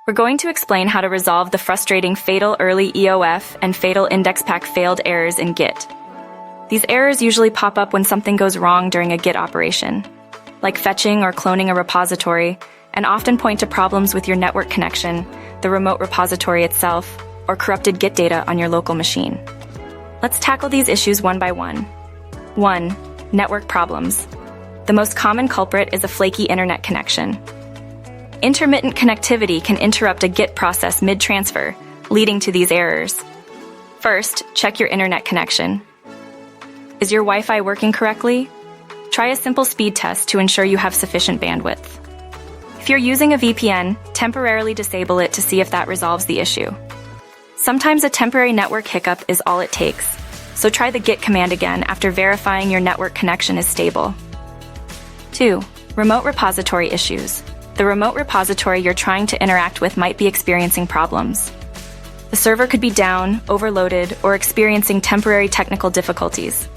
We're going to explain how to resolve the frustrating fatal early EOF and fatal indexpack failed errors in Git. These errors usually pop up when something goes wrong during a Git operation, like fetching or cloning a repository, and often point to problems with your network connection, the remote repository itself, or corrupted Git data on your local machine. Let's tackle these issues one by one. 1. Network problems. The most common culprit is a flaky internet connection. Intermittent connectivity can interrupt a Git process mid-transfer, leading to these errors. First, check your internet connection. Is your Wi-Fi working correctly? Try a simple speed test to ensure you have sufficient bandwidth. If you're using a VPN, temporarily disable it to see if that resolves the issue. Sometimes a temporary network hiccup is all it takes, so try the git command again after verifying your network connection is stable. 2. Remote repository issues. The remote repository you're trying to interact with might be experiencing problems. The server could be down, overloaded, or experiencing temporary technical difficulties.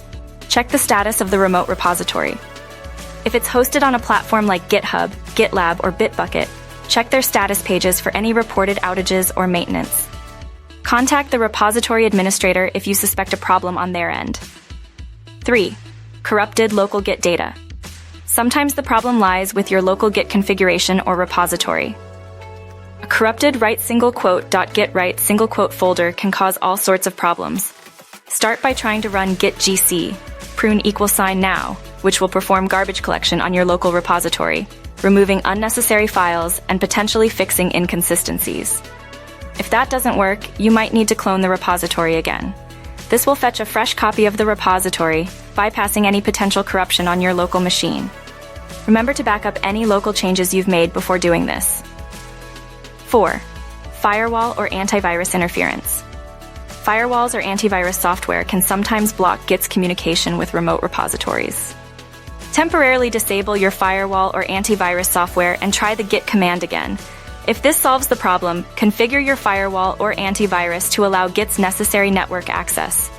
Check the status of the remote repository. If it's hosted on a platform like GitHub, GitLab, or Bitbucket, check their status pages for any reported outages or maintenance. Contact the repository administrator if you suspect a problem on their end. 3. Corrupted local Git data. Sometimes the problem lies with your local Git configuration or repository. A corrupted write single quote .git write single quote folder can cause all sorts of problems. Start by trying to run git gc prune =now, which will perform garbage collection on your local repository, removing unnecessary files and potentially fixing inconsistencies. If that doesn't work, you might need to clone the repository again. This will fetch a fresh copy of the repository, bypassing any potential corruption on your local machine. Remember to back up any local changes you've made before doing this. 4. Firewall or antivirus interference. Firewalls or antivirus software can sometimes block Git's communication with remote repositories. Temporarily disable your firewall or antivirus software and try the git command again. If this solves the problem, configure your firewall or antivirus to allow Git's necessary network access.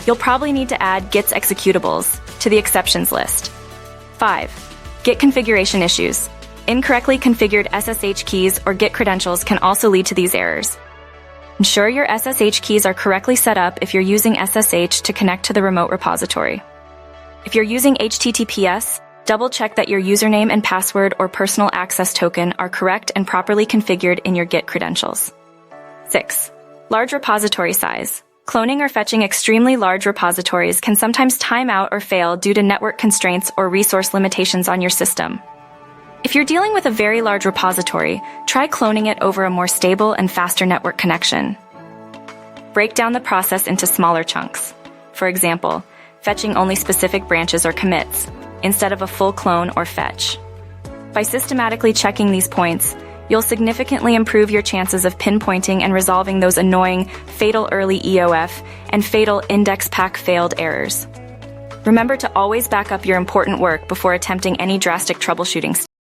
You'll probably need to add Git's executables to the exceptions list. 5. Git configuration issues. Incorrectly configured SSH keys or Git credentials can also lead to these errors. Ensure your SSH keys are correctly set up if you're using SSH to connect to the remote repository. If you're using HTTPS, double-check that your username and password or personal access token are correct and properly configured in your Git credentials. 6. Large repository size. Cloning or fetching extremely large repositories can sometimes time out or fail due to network constraints or resource limitations on your system. If you're dealing with a very large repository, try cloning it over a more stable and faster network connection. Break down the process into smaller chunks. For example, fetching only specific branches or commits, instead of a full clone or fetch. By systematically checking these points, you'll significantly improve your chances of pinpointing and resolving those annoying fatal early EOF and fatal indexpack failed errors. Remember to always back up your important work before attempting any drastic troubleshooting steps.